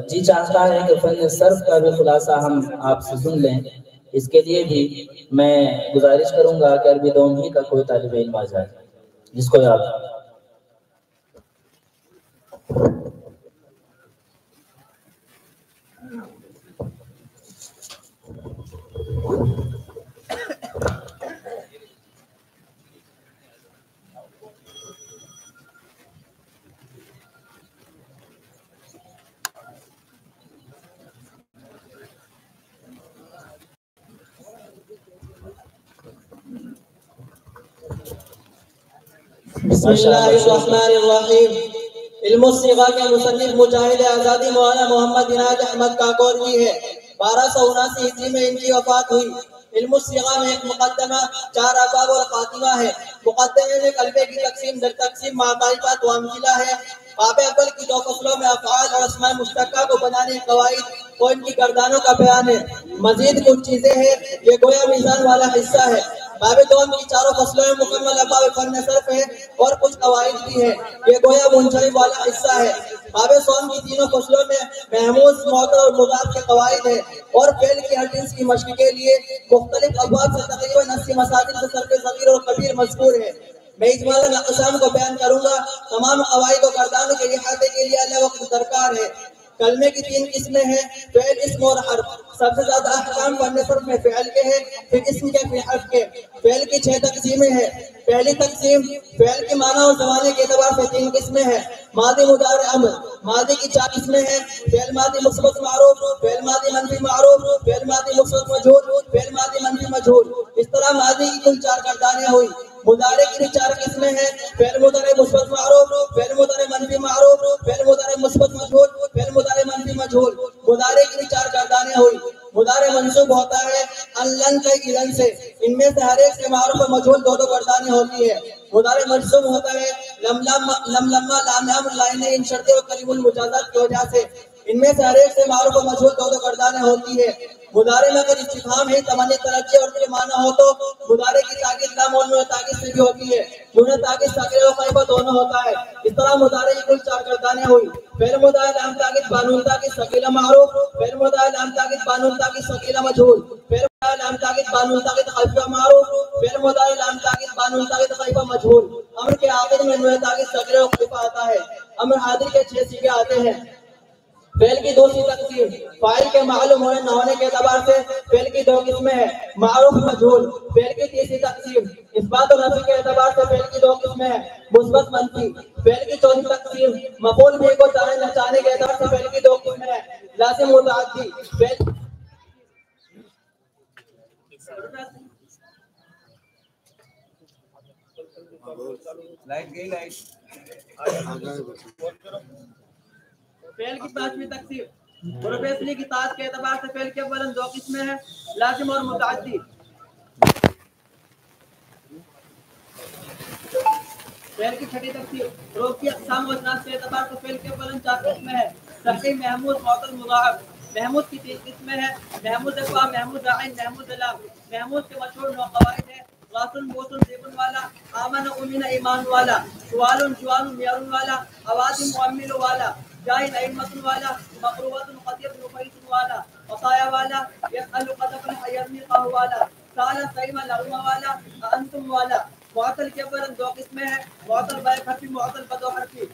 جی چاہتا ہے کہ فن صرف کا بھی خلاصہ ہم آپ سے سن لیں، اس کے لیے بھی میں گزارش کروں گا کہ عربی دوم ہی کا کوئی طالب علم آ جائے جس کو یاد بسم اللہ الرحمن الرحیم۔ علم الصیغہ کے مصنف مجاہد آزادی مولانا محمد عنایت احمد کاکوری ہے۔ 1279 عیسوی میں ان کی وفات ہوئی۔ علم الصیغہ میں ایک مقدمہ، 4 ابواب اور خاتمہ ہے۔ مقدمے میں کلمے کی تقسیم در تقسیم معطائفات و امثلہ ہے۔ باب اول کی 2 فصلوں میں افعال اور اسماء مشتقہ کو بنانے کے قواعد اور ان کی گردانوں کا بیان ہے۔ مزید کچھ چیزیں ہیں، یہ گویا میزان والا حصہ ہے۔ باب دوم کی 4 فصلوں میں مکمل ابواب فن صرف ہے اور کچھ قواعد بھی ہے، یہ گویا منجرب والا حصہ ہے۔ باب سوم کی 3 فصلوں میں محموز، معطل اور مضاف کے قواعد ہے اور فعل کی ہر جنس کی مشق کے لیے مختلف ابواب سے تقریباً 80 مساجد سے صرف صغیر اور کبیر مذکور ہے۔ میں اجمالاً اقسام کو بیان کروں گا، تمام قواعد و گردانوں کے احاطے کے لیے الگ وقت درکار ہے۔ کلمے کی 3 قسمیں ہیں، فعل، اسم اور حرف۔ سب سے زیادہ احکام فن صرف میں فعل کے ہیں، پھر اسم کے، پھر حرف کے۔ فعل کی 6 تقسیمیں ہیں۔ پہلی تقسیم، فعل کے معنی اور زمانے کے اعتبار سے 3 قسمیں ہیں، ماضی، مضارع، امر۔ ماضی کی 4 قسمیں ہیں، فعل ماضی مثبت معروف، فعل ماضی منفی معروف، فعل ماضی مثبت مجہول، فعل ماضی منفی مجہول۔ اس طرح ماضی کی کل 4 گردانیں ہوئی۔ مضارع کی 4 قسمیں ہیں، فعل مضارع مثبت معروف، فعل مضارع منفی معروف، فعل مضارع مثبت مجہول، فعل مضارع منفی مجہول۔ مضارع کی 4 گردانیں ہوئی۔ مضارع منصوب ہوتا ہے ان کے الن سے، ان میں سے ہر ایک سے معروف و مجہول 2 گردانیں ہوتی ہے۔ مضارع منصوب ہوتا ہے لم لما لام لام لائن ان شرطیں اور کلیم المجازات کی وجہ سے، ان میں سے ہر ایک سے معروف و مجہول 2 گردانیں ہوتی ہے۔ مضارع میں اگر استفہام ہے، تمنی، ترجی اور کے معنی ہو تو مضارع کی تاکید لام اور نون تاکید سے بھی ہوتی ہے، نون تاکید ثقیلہ و خفیفہ دونوں ہوتا ہے۔ اس طرح مضارع کی کل 4 گردانیں ہوئی۔ فعل مضارع لام تاکید بانون تاکید ثقیلہ معروف، فعل مضارع لام تاکید بانون تاکید ثقیلہ مجہول، فعل مضارع لام تاکید بانون تاکید خفیفہ معروف، فعل مضارع لام تاکید بانون تاکید خفیفہ مجہول۔ امر کے آخر میں نون تاکید ثقیلہ و خفیفہ آتا ہے۔ امر حاضر کے 6 صیغے آتے ہیں۔ فعل کی 2 تقسیم، فاعل کے معلوم ہونے نہ ہونے کے اعتبار سے فعل کی 2 قسمیں ہیں، معروف، مجہول۔ فعل کی 3 تقسیم، اثبات اور نفی کے اعتبار سے فعل کی 2 قسمیں ہیں، مثبت، منفی۔ فعل کی 4 تقسیم، مفعول بھی کو چاہنے نہ چاہنے کے اعتبار سے فعل کی 2 قسمیں ہیں، لازم، متعدی۔ فعل کی 5ویں تقسیم، حروف اصلی کی تعداد کے اعتبار سے فعل کے اولاً 2 قسمیں ہیں، لازم اور متعدی۔ فعل کی 6 تقسیم، حروف کی اقسام و اجناس کے اعتبار سے فعل کے اولاً 4 قسمیں ہیں، صحیح، محمود، معطل، مضاعف۔ محمود کی 3 قسمیں ہیں، محمود افعا، محمود عین، محمود لام۔ محمود کے مشہور 9 قواعد ہیں، غاسن، بوسن، زیبن والا، آمن، امین، ایمان والا، سوال، جوان، میار والا، اوادم، معمل والا، جائن، ائمۃ والا، مقروۃ، قطیب، نفیس والا، وصایا والا، یسأل، قذف، یرمی، قہ والا، سال، سیم، لغم والا، انتم والا۔ معطل کے اولاً 2 قسمیں ہیں، معطل بائے حرفی، معطل بدو حرفی۔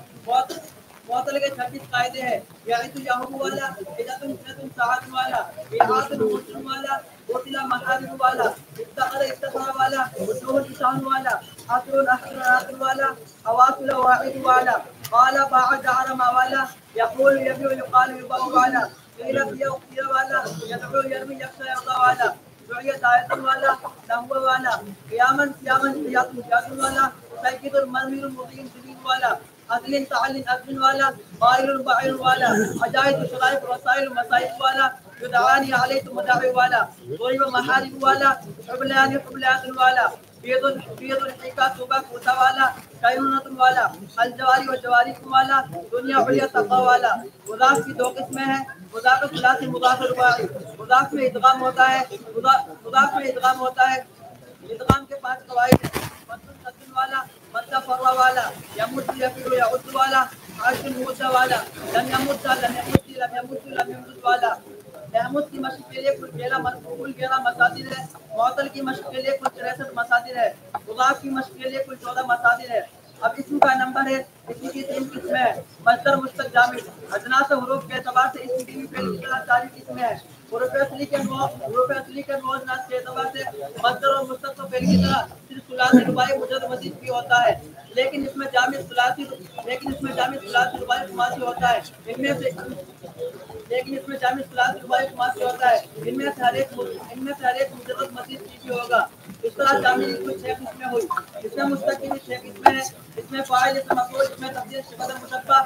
معطل کے 36 قاعدے ہیں، یعید، یہود والا، عدتن، سنتن، ساعت والا، اعادن، مسلم والا، قتل، محارب والا، افتقر، افتقر والا، وجوہ، اشان والا، حسر، احسر، احسر والا، اواصل، واحد والا، قال، باع، جعرم والا، یقول، یبیع، یقال، یباع والا، قیل، قیل، قیل والا، یدعو، یرمی، یخشى، یرضى والا، دعی، دایت والا، لہو والا، قیامن، سیامن، قیاتن، قیاتن والا، سیکد، منویر، مقیم، سلیم والا، عدل، تعلن، عدل والا، قائل، بعیر والا، عجائز، شرائف، رسائل، مسائل والا، یدعانی علیت، مدعی والا، ضرب، محارب والا، حبلان، حبلات والا، بید، بید، الحقا، صبح، کوتا والا، کائنات والا، الجواری و جوارح والا، دنیا، علیہ، تقوی والا۔ مضاف کی 2 قسمیں ہیں، مضاف ثلاثی، مضاف رباعی۔ مضاف میں ادغام ہوتا ہے، مضاف میں ادغام ہوتا ہے، ادغام کے 5 قواعد ہیں، مد، سکن والا، مد، فرع والا، یمد، یفعل، یعد والا، عرش الموت والا لم يمت لم يمت لم يمت لم يمت والا احمد کی مشق کے لیے کل 11 مساجد ہے. معطل کی مشق کے لیے کل 63 مساجد ہے. مضاف کی مشق کے لیے کل 14 مساجد ہے. اب اسم کا نمبر ہے. اسم کی 3 قسمیں ہیں. مصدر مشتق جامد. اجناس حروف کے اعتبار سے اسم کی فعل کی طرح 4 قسمیں ہیں. حروف اصلی کے موجنات کے اعتبار سے مصدر اور مشتق و فعل کی طرح صرف ثلاثی رباعی مجرد مزید بھی ہوتا ہے. لیکن اس میں جامد ثلاثی رباعی خماسی ہوتا ہے. ان میں سے ہر ایک مجرد مزید بھی ہوگا. اس طرح جامع کی 6 قسمیں ہوئی. اس میں مستقل 6 قسمیں ہیں. اس میں فاعل، اس میں مفعول، اس میں تقدیر، صفت مشبہ.